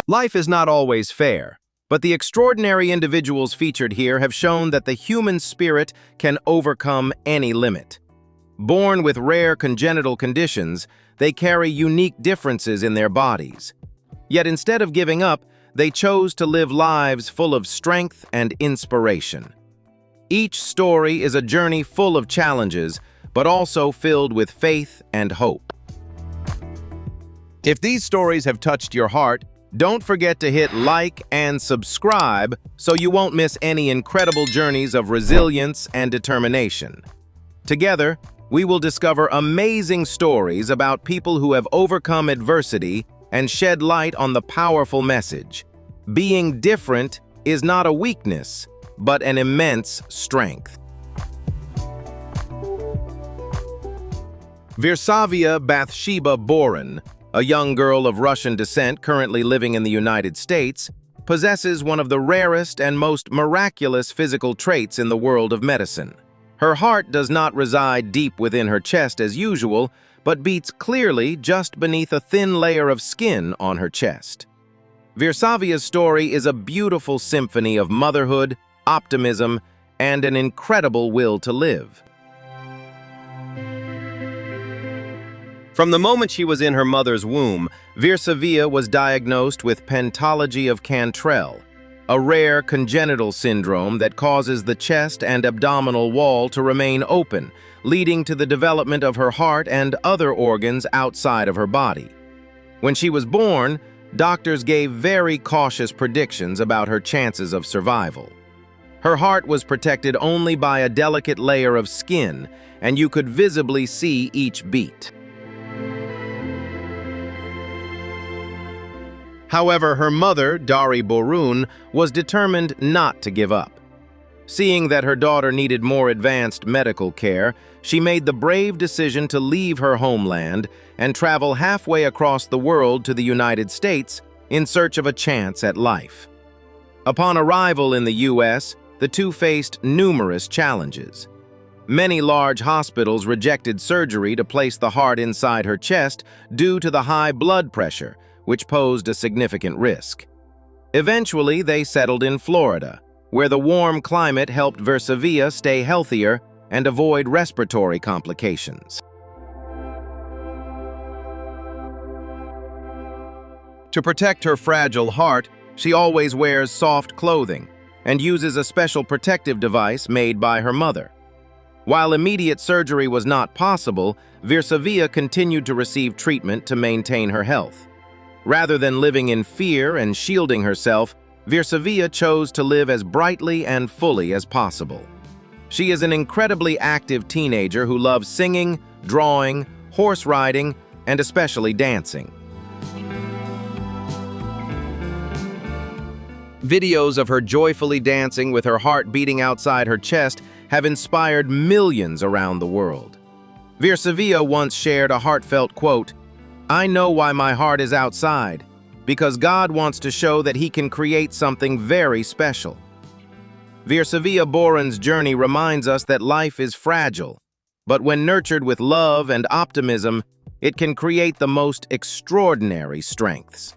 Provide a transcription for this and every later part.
Life is not always fair, but the extraordinary individuals featured here have shown that the human spirit can overcome any limit. Born with rare congenital conditions, they carry unique differences in their bodies. Yet instead of giving up, they chose to live lives full of strength and inspiration. Each story is a journey full of challenges, but also filled with faith and hope. If these stories have touched your heart, don't forget to hit like and subscribe so you won't miss any incredible journeys of resilience and determination. Together, we will discover amazing stories about people who have overcome adversity and shed light on the powerful message: being different is not a weakness, but an immense strength. Versavia Bathsheba Borin, a young girl of Russian descent currently living in the United States, possesses one of the rarest and most miraculous physical traits in the world of medicine. Her heart does not reside deep within her chest as usual, but beats clearly just beneath a thin layer of skin on her chest. Versavia's story is a beautiful symphony of motherhood, optimism, and an incredible will to live. From the moment she was in her mother's womb, Versavia was diagnosed with pentology of Cantrell, a rare congenital syndrome that causes the chest and abdominal wall to remain open, leading to the development of her heart and other organs outside of her body. When she was born, doctors gave very cautious predictions about her chances of survival. Her heart was protected only by a delicate layer of skin, and you could visibly see each beat. However, her mother, Dari Borun, was determined not to give up. Seeing that her daughter needed more advanced medical care, she made the brave decision to leave her homeland and travel halfway across the world to the United States in search of a chance at life. Upon arrival in the U.S., the two faced numerous challenges. Many large hospitals rejected surgery to place the heart inside her chest due to the high blood pressure, which posed a significant risk. Eventually, they settled in Florida, where the warm climate helped Versavia stay healthier and avoid respiratory complications. To protect her fragile heart, she always wears soft clothing and uses a special protective device made by her mother. While immediate surgery was not possible, Versavia continued to receive treatment to maintain her health. Rather than living in fear and shielding herself, Versavia chose to live as brightly and fully as possible. She is an incredibly active teenager who loves singing, drawing, horse riding, and especially dancing. Videos of her joyfully dancing with her heart beating outside her chest have inspired millions around the world. Versavia once shared a heartfelt quote, "I know why my heart is outside, because God wants to show that He can create something very special." Versavia Borin's journey reminds us that life is fragile, but when nurtured with love and optimism, it can create the most extraordinary strengths.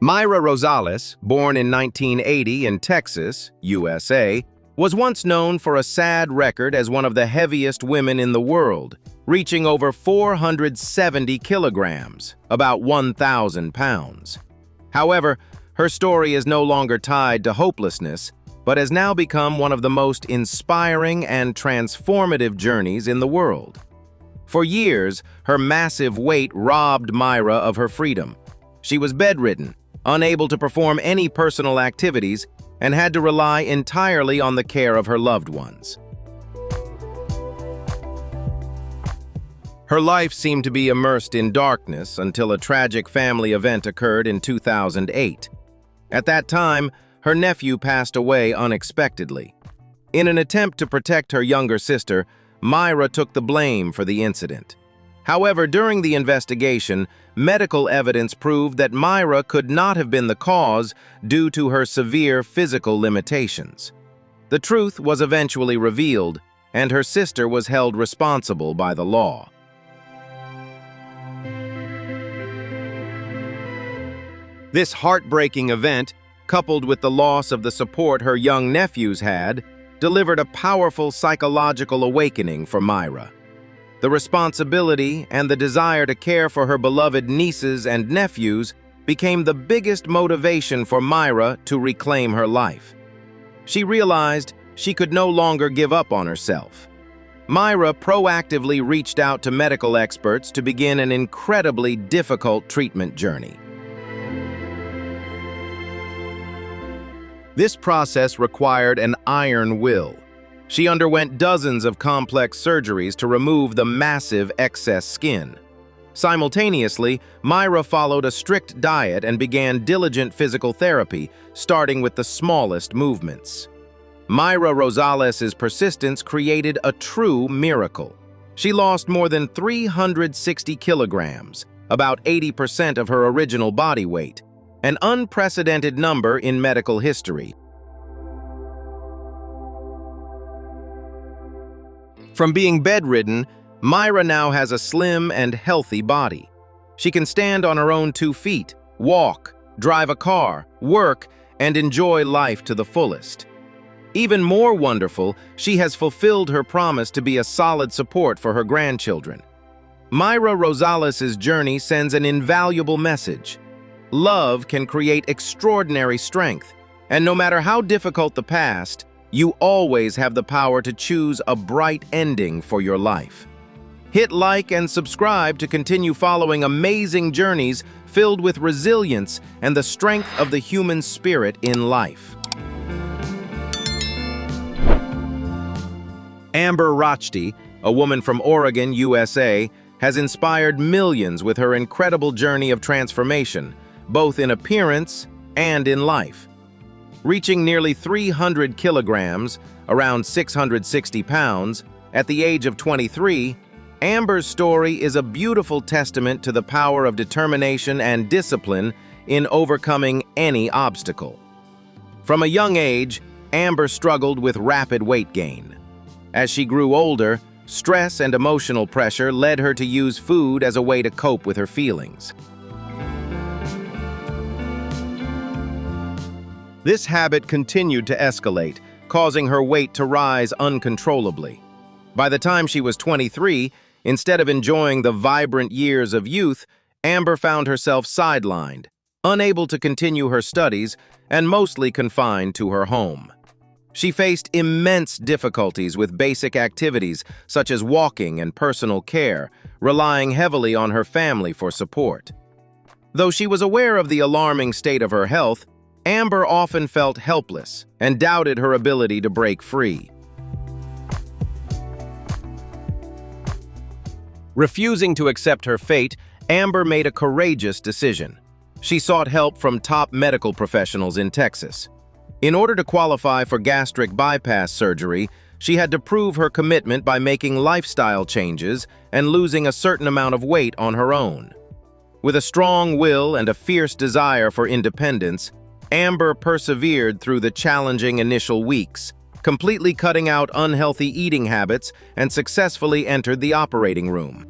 Mayra Rosales, born in 1980 in Texas, USA, was once known for a sad record as one of the heaviest women in the world, reaching over 470 kilograms, about 1,000 pounds. However, her story is no longer tied to hopelessness, but has now become one of the most inspiring and transformative journeys in the world. For years, her massive weight robbed Mayra of her freedom. She was bedridden, unable to perform any personal activities, and had to rely entirely on the care of her loved ones. Her life seemed to be immersed in darkness until a tragic family event occurred in 2008. At that time, her nephew passed away unexpectedly. In an attempt to protect her younger sister, Mayra took the blame for the incident. However, during the investigation, medical evidence proved that Mayra could not have been the cause due to her severe physical limitations. The truth was eventually revealed, and her sister was held responsible by the law. This heartbreaking event, coupled with the loss of the support her young nephews had, delivered a powerful psychological awakening for Myra. The responsibility and the desire to care for her beloved nieces and nephews became the biggest motivation for Myra to reclaim her life. She realized she could no longer give up on herself. Myra proactively reached out to medical experts to begin an incredibly difficult treatment journey. This process required an iron will. She underwent dozens of complex surgeries to remove the massive excess skin. Simultaneously, Myra followed a strict diet and began diligent physical therapy, starting with the smallest movements. Myra Rosales' persistence created a true miracle. She lost more than 360 kilograms, about 80% of her original body weight, an unprecedented number in medical history. From being bedridden, Myra now has a slim and healthy body. She can stand on her own 2 feet, walk, drive a car, work, and enjoy life to the fullest. Even more wonderful, she has fulfilled her promise to be a solid support for her grandchildren. Myra Rosales' journey sends an invaluable message. Love can create extraordinary strength, and no matter how difficult the past, you always have the power to choose a bright ending for your life. Hit like and subscribe to continue following amazing journeys filled with resilience and the strength of the human spirit in life. Amber Rochdy, a woman from Oregon, USA, has inspired millions with her incredible journey of transformation, both in appearance and in life. Reaching nearly 300 kilograms, around 660 pounds, at the age of 23, Amber's story is a beautiful testament to the power of determination and discipline in overcoming any obstacle. From a young age, Amber struggled with rapid weight gain. As she grew older, stress and emotional pressure led her to use food as a way to cope with her feelings. This habit continued to escalate, causing her weight to rise uncontrollably. By the time she was 23, instead of enjoying the vibrant years of youth, Amber found herself sidelined, unable to continue her studies, and mostly confined to her home. She faced immense difficulties with basic activities such as walking and personal care, relying heavily on her family for support. Though she was aware of the alarming state of her health, Amber often felt helpless and doubted her ability to break free. Refusing to accept her fate, Amber made a courageous decision. She sought help from top medical professionals in Texas. In order to qualify for gastric bypass surgery, she had to prove her commitment by making lifestyle changes and losing a certain amount of weight on her own. With a strong will and a fierce desire for independence, Amber persevered through the challenging initial weeks, completely cutting out unhealthy eating habits and successfully entered the operating room.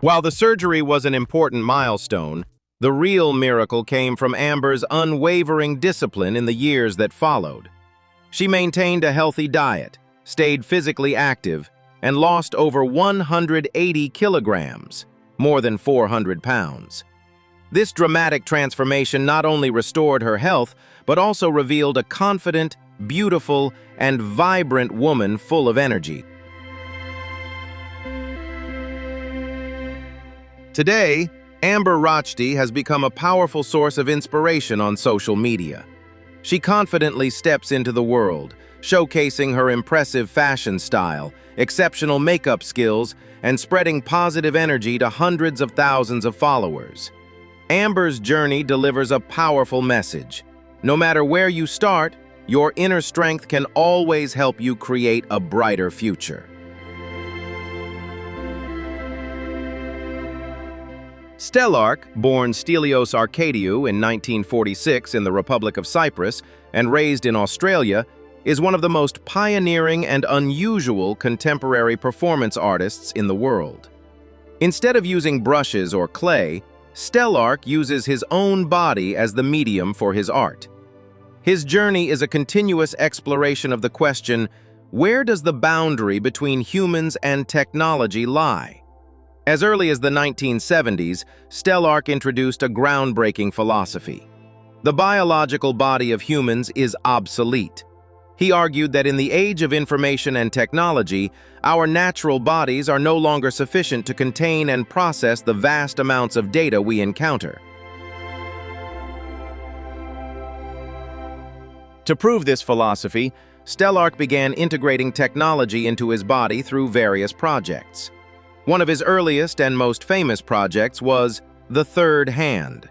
While the surgery was an important milestone, the real miracle came from Amber's unwavering discipline in the years that followed. She maintained a healthy diet, stayed physically active, and lost over 180 kilograms, more than 400 pounds. This dramatic transformation not only restored her health, but also revealed a confident, beautiful, and vibrant woman full of energy. Today, Amber Rochdy has become a powerful source of inspiration on social media. She confidently steps into the world, showcasing her impressive fashion style, exceptional makeup skills, and spreading positive energy to hundreds of thousands of followers. Amber's journey delivers a powerful message. No matter where you start, your inner strength can always help you create a brighter future. Stellark, born Stelios Arkadiou in 1946 in the Republic of Cyprus and raised in Australia, is one of the most pioneering and unusual contemporary performance artists in the world. Instead of using brushes or clay, Stellark uses his own body as the medium for his art. His journey is a continuous exploration of the question, where does the boundary between humans and technology lie? As early as the 1970s, Stellark introduced a groundbreaking philosophy. The biological body of humans is obsolete. He argued that in the age of information and technology, our natural bodies are no longer sufficient to contain and process the vast amounts of data we encounter. To prove this philosophy, Stellark began integrating technology into his body through various projects. One of his earliest and most famous projects was the third hand.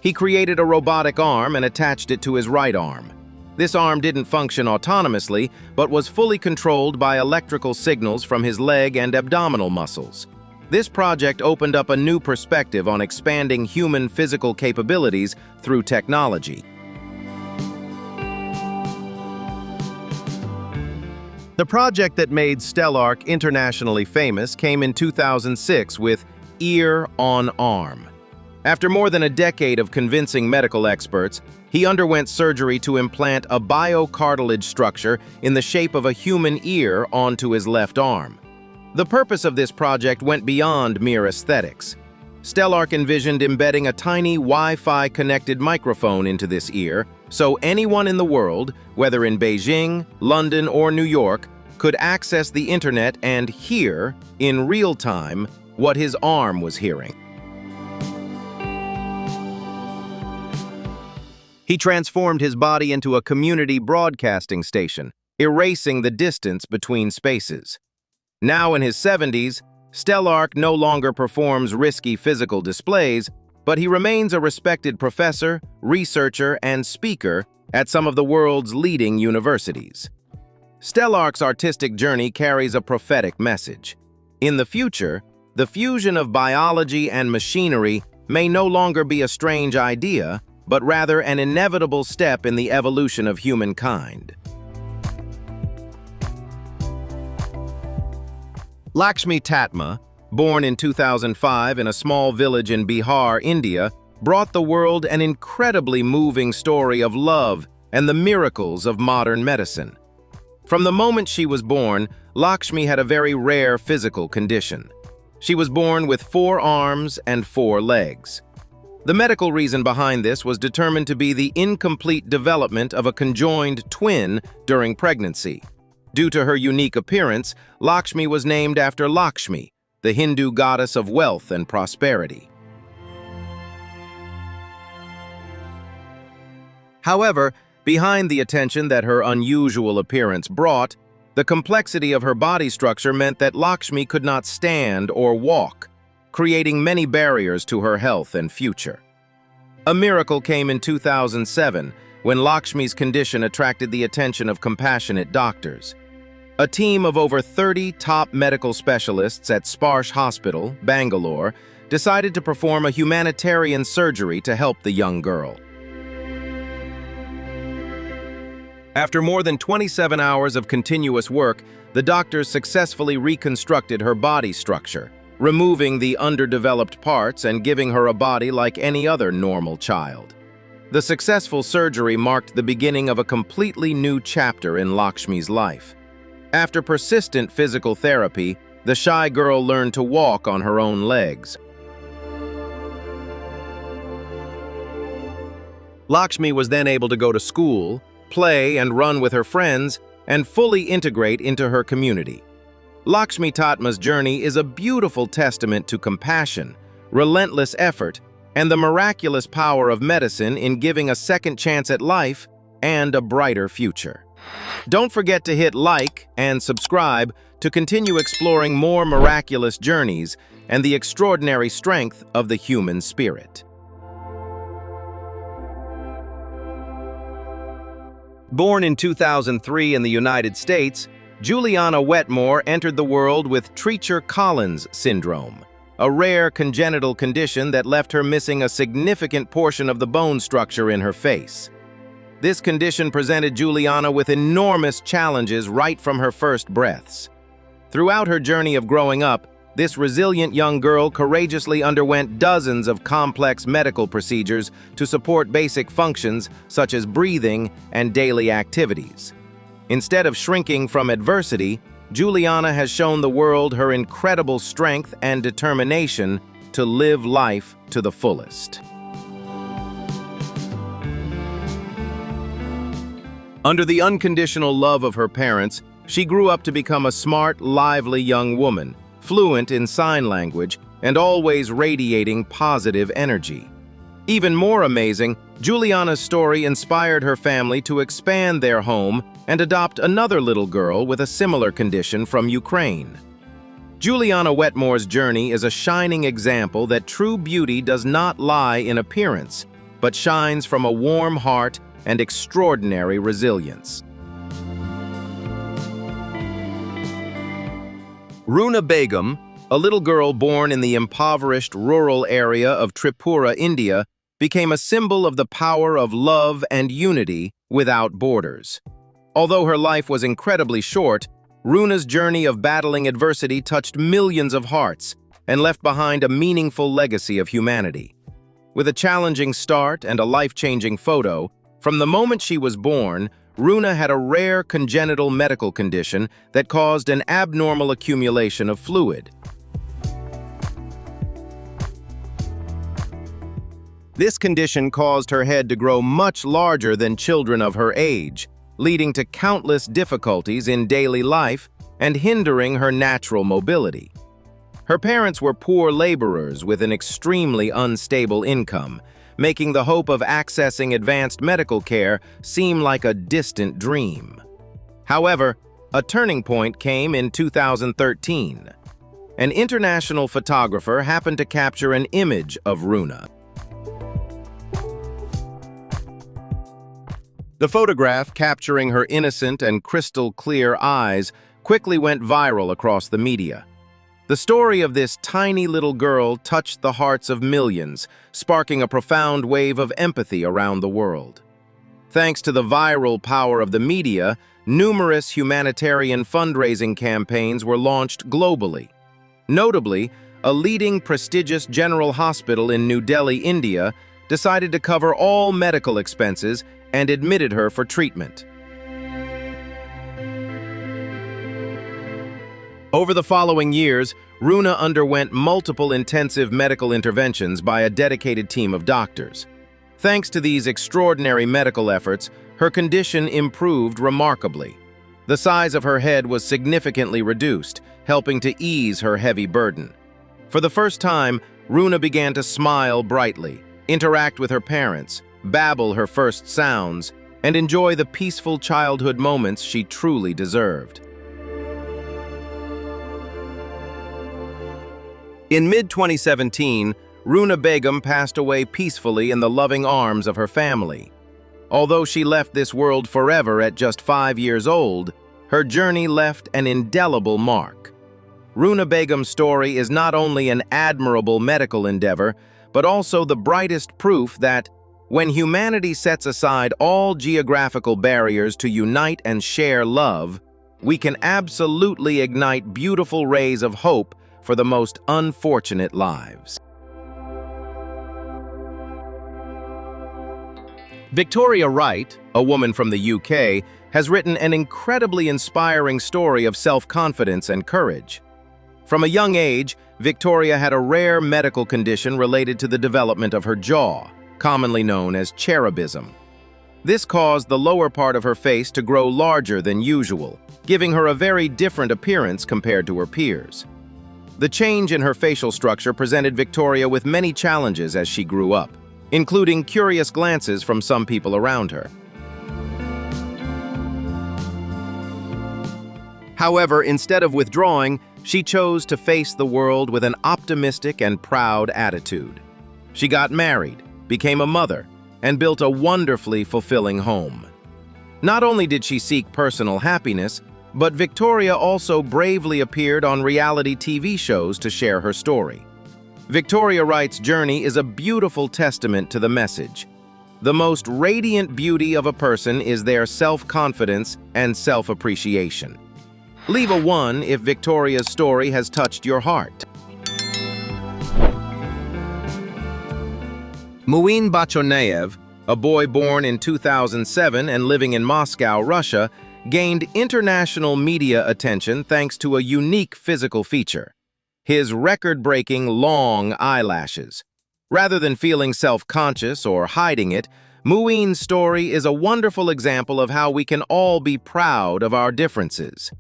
He created a robotic arm and attached it to his right arm. This arm didn't function autonomously, but was fully controlled by electrical signals from his leg and abdominal muscles. This project opened up a new perspective on expanding human physical capabilities through technology. The project that made Stellark internationally famous came in 2006 with Ear on Arm. After more than a decade of convincing medical experts, he underwent surgery to implant a biocartilage structure in the shape of a human ear onto his left arm. The purpose of this project went beyond mere aesthetics. Stellark envisioned embedding a tiny Wi-Fi connected microphone into this ear, so anyone in the world, whether in Beijing, London, or New York, could access the internet and hear, in real time, what his arm was hearing. He transformed his body into a community broadcasting station, erasing the distance between spaces. Now in his 70s, Stellark no longer performs risky physical displays, but he remains a respected professor, researcher, and speaker at some of the world's leading universities. Stellark's artistic journey carries a prophetic message. In the future, the fusion of biology and machinery may no longer be a strange idea, but rather an inevitable step in the evolution of humankind. Lakshmi Tatma, born in 2005 in a small village in Bihar, India, brought the world an incredibly moving story of love and the miracles of modern medicine. From the moment she was born, Lakshmi had a very rare physical condition. She was born with 4 arms and 4 legs. The medical reason behind this was determined to be the incomplete development of a conjoined twin during pregnancy. Due to her unique appearance, Lakshmi was named after Lakshmi, the Hindu goddess of wealth and prosperity. However, behind the attention that her unusual appearance brought, the complexity of her body structure meant that Lakshmi could not stand or walk, creating many barriers to her health and future. A miracle came in 2007 when Lakshmi's condition attracted the attention of compassionate doctors. A team of over 30 top medical specialists at Sparsh Hospital, Bangalore, decided to perform a humanitarian surgery to help the young girl. After more than 27 hours of continuous work, the doctors successfully reconstructed her body structure, removing the underdeveloped parts and giving her a body like any other normal child. The successful surgery marked the beginning of a completely new chapter in Lakshmi's life. After persistent physical therapy, the shy girl learned to walk on her own legs. Lakshmi was then able to go to school, play and run with her friends, and fully integrate into her community. Lakshmi Tatma's journey is a beautiful testament to compassion, relentless effort, and the miraculous power of medicine in giving a second chance at life and a brighter future. Don't forget to hit like and subscribe to continue exploring more miraculous journeys and the extraordinary strength of the human spirit. Born in 2003 in the United States, Juliana Wetmore entered the world with Treacher-Collins syndrome, a rare congenital condition that left her missing a significant portion of the bone structure in her face. This condition presented Juliana with enormous challenges right from her first breaths. Throughout her journey of growing up, This resilient young girl courageously underwent dozens of complex medical procedures to support basic functions such as breathing and daily activities. Instead of shrinking from adversity, Juliana has shown the world her incredible strength and determination to live life to the fullest. Under the unconditional love of her parents, she grew up to become a smart, lively young woman, fluent in sign language, and always radiating positive energy. Even more amazing, Juliana's story inspired her family to expand their home and adopt another little girl with a similar condition from Ukraine. Juliana Wetmore's journey is a shining example that true beauty does not lie in appearance, but shines from a warm heart and extraordinary resilience. Runa Begum, a little girl born in the impoverished rural area of Tripura, India, became a symbol of the power of love and unity without borders. Although her life was incredibly short, Runa's journey of battling adversity touched millions of hearts and left behind a meaningful legacy of humanity. With a challenging start and a life-changing photo, from the moment she was born, Runa had a rare congenital medical condition that caused an abnormal accumulation of fluid. This condition caused her head to grow much larger than children of her age, leading to countless difficulties in daily life and hindering her natural mobility. Her parents were poor laborers with an extremely unstable income, making the hope of accessing advanced medical care seem like a distant dream. However, a turning point came in 2013. An international photographer happened to capture an image of Runa. The photograph, capturing her innocent and crystal-clear eyes, quickly went viral across the media. The story of this tiny little girl touched the hearts of millions, sparking a profound wave of empathy around the world. Thanks to the viral power of the media, numerous humanitarian fundraising campaigns were launched globally. Notably, a leading prestigious general hospital in New Delhi, India, decided to cover all medical expenses and admitted her for treatment. Over the following years, Runa underwent multiple intensive medical interventions by a dedicated team of doctors. Thanks to these extraordinary medical efforts, her condition improved remarkably. The size of her head was significantly reduced, helping to ease her heavy burden. For the first time, Runa began to smile brightly, interact with her parents, babble her first sounds, and enjoy the peaceful childhood moments she truly deserved. In mid-2017, Runa Begum passed away peacefully in the loving arms of her family. Although she left this world forever at just 5 years old, her journey left an indelible mark. Runa Begum's story is not only an admirable medical endeavor, but also the brightest proof that, when humanity sets aside all geographical barriers to unite and share love, we can absolutely ignite beautiful rays of hope for the most unfortunate lives. Victoria Wright, a woman from the UK, has written an incredibly inspiring story of self-confidence and courage. From a young age, Victoria had a rare medical condition related to the development of her jaw, commonly known as cherubism. This caused the lower part of her face to grow larger than usual, giving her a very different appearance compared to her peers. The change in her facial structure presented Victoria with many challenges as she grew up, including curious glances from some people around her. However, instead of withdrawing, she chose to face the world with an optimistic and proud attitude. She got married, became a mother, and built a wonderfully fulfilling home. Not only did she seek personal happiness, but Victoria also bravely appeared on reality TV shows to share her story. Victoria Wright's journey is a beautiful testament to the message. The most radiant beauty of a person is their self-confidence and self-appreciation. Leave a 1 if Victoria's story has touched your heart. Muin Bachonayev, a boy born in 2007 and living in Moscow, Russia, gained international media attention thanks to a unique physical feature: his record-breaking long eyelashes. Rather than feeling self-conscious or hiding it, Muin's story is a wonderful example of how we can all be proud of our differences.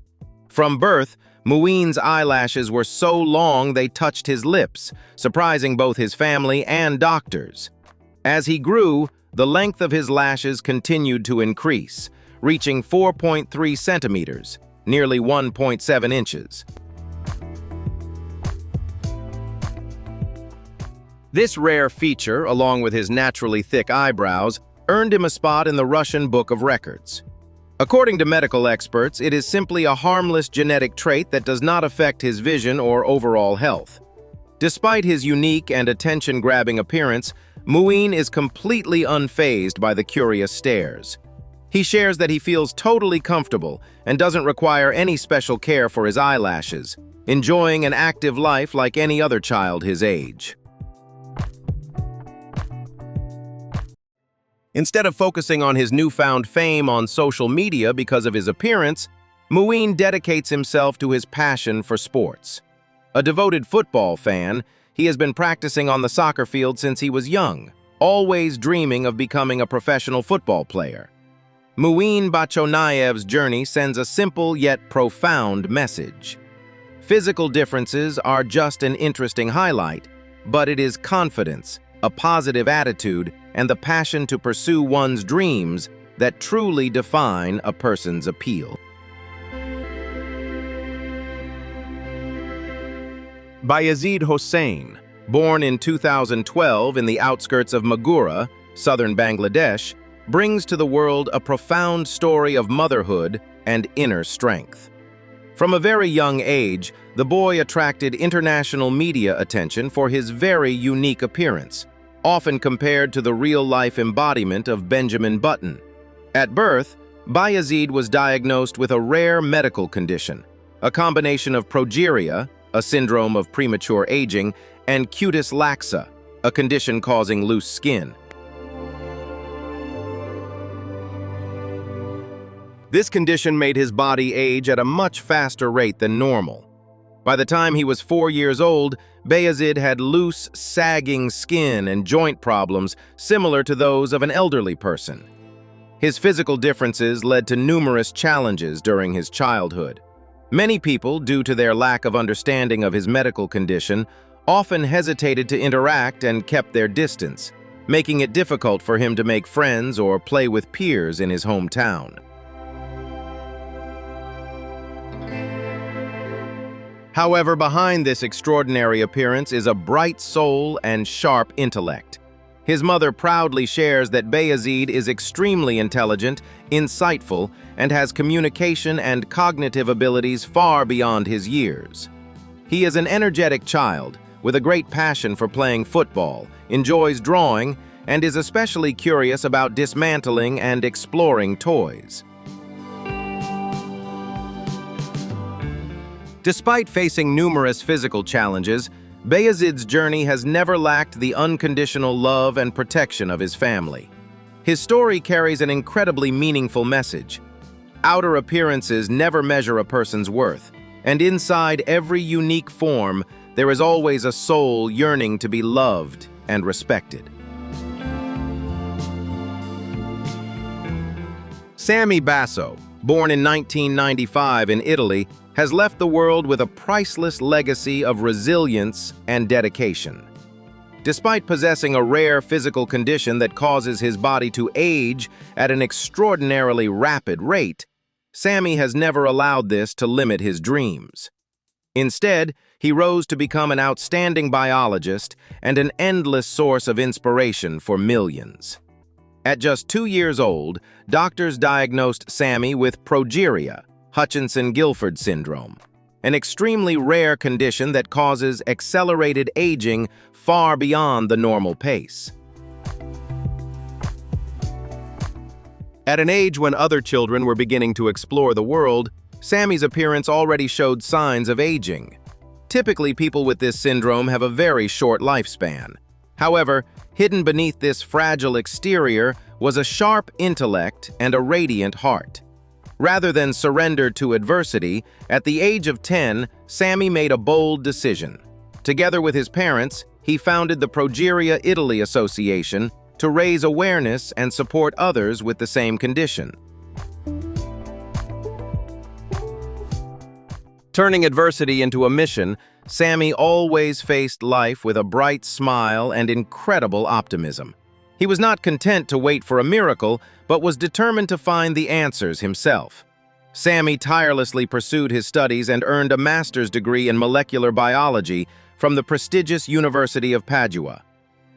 From birth, Muin's eyelashes were so long they touched his lips, surprising both his family and doctors. As he grew, the length of his lashes continued to increase, reaching 4.3 centimeters, nearly 1.7 inches. This rare feature, along with his naturally thick eyebrows, earned him a spot in the Russian Book of Records. According to medical experts, it is simply a harmless genetic trait that does not affect his vision or overall health. Despite his unique and attention-grabbing appearance, Muin is completely unfazed by the curious stares. He shares that he feels totally comfortable and doesn't require any special care for his eyelashes, enjoying an active life like any other child his age. Instead of focusing on his newfound fame on social media because of his appearance, Muin dedicates himself to his passion for sports. A devoted football fan, he has been practicing on the soccer field since he was young, always dreaming of becoming a professional football player. Muin Bachonayev's journey sends a simple yet profound message. Physical differences are just an interesting highlight, but it is confidence, a positive attitude, and the passion to pursue one's dreams that truly define a person's appeal. Bayazid Hossain, born in 2012 in the outskirts of Maghura, southern Bangladesh, brings to the world a profound story of motherhood and inner strength. From a very young age, the boy attracted international media attention for his very unique appearance, often compared to the real-life embodiment of Benjamin Button. At birth, Bayazid was diagnosed with a rare medical condition, a combination of progeria, a syndrome of premature aging, and cutis laxa, a condition causing loose skin. This condition made his body age at a much faster rate than normal. By the time he was 4 years old, Bayazid had loose, sagging skin and joint problems similar to those of an elderly person. His physical differences led to numerous challenges during his childhood. Many people, due to their lack of understanding of his medical condition, often hesitated to interact and kept their distance, making it difficult for him to make friends or play with peers in his hometown. However, behind this extraordinary appearance is a bright soul and sharp intellect. His mother proudly shares that Bayazid is extremely intelligent, insightful, and has communication and cognitive abilities far beyond his years. He is an energetic child with a great passion for playing football, enjoys drawing, and is especially curious about dismantling and exploring toys. Despite facing numerous physical challenges, Bayazid's journey has never lacked the unconditional love and protection of his family. His story carries an incredibly meaningful message. Outer appearances never measure a person's worth, and inside every unique form, there is always a soul yearning to be loved and respected. Sammy Basso, born in 1995 in Italy, has left the world with a priceless legacy of resilience and dedication. Despite possessing a rare physical condition that causes his body to age at an extraordinarily rapid rate, Sammy has never allowed this to limit his dreams. Instead, he rose to become an outstanding biologist and an endless source of inspiration for millions. At just 2 years old, doctors diagnosed Sammy with Progeria, Hutchinson-Gilford syndrome, an extremely rare condition that causes accelerated aging far beyond the normal pace. At an age when other children were beginning to explore the world, Sammy's appearance already showed signs of aging. Typically, people with this syndrome have a very short lifespan. However, hidden beneath this fragile exterior was a sharp intellect and a radiant heart. Rather than surrender to adversity, at the age of 10, Sammy made a bold decision. Together with his parents, he founded the Progeria Italy Association to raise awareness and support others with the same condition. Turning adversity into a mission, Sammy always faced life with a bright smile and incredible optimism. He was not content to wait for a miracle, but was determined to find the answers himself. Sammy tirelessly pursued his studies and earned a master's degree in molecular biology from the prestigious University of Padua.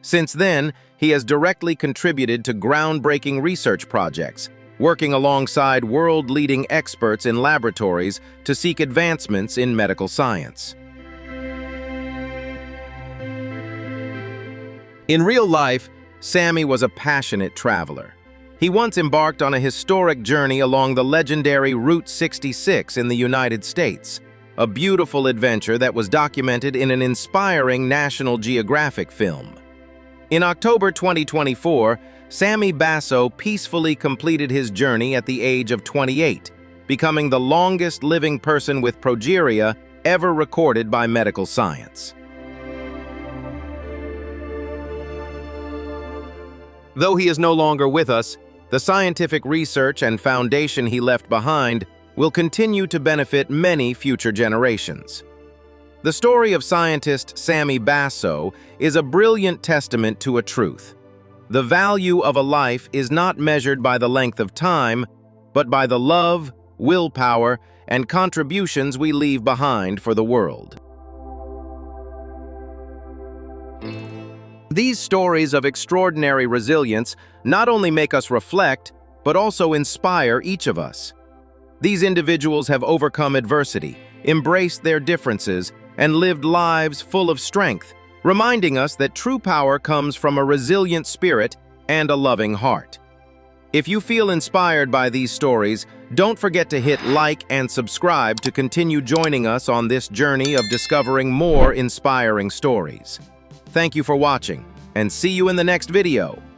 Since then, he has directly contributed to groundbreaking research projects, working alongside world-leading experts in laboratories to seek advancements in medical science. In real life, Sammy was a passionate traveler. He once embarked on a historic journey along the legendary Route 66 in the United States, a beautiful adventure that was documented in an inspiring National Geographic film. In October 2024, Sammy Basso peacefully completed his journey at the age of 28, becoming the longest living person with progeria ever recorded by medical science. Though he is no longer with us, the scientific research and foundation he left behind will continue to benefit many future generations. The story of scientist Sammy Basso is a brilliant testament to a truth. The value of a life is not measured by the length of time, but by the love, willpower, and contributions we leave behind for the world. These stories of extraordinary resilience not only make us reflect, but also inspire each of us. These individuals have overcome adversity, embraced their differences, and lived lives full of strength, reminding us that true power comes from a resilient spirit and a loving heart. If you feel inspired by these stories, don't forget to hit like and subscribe to continue joining us on this journey of discovering more inspiring stories. Thank you for watching, and see you in the next video.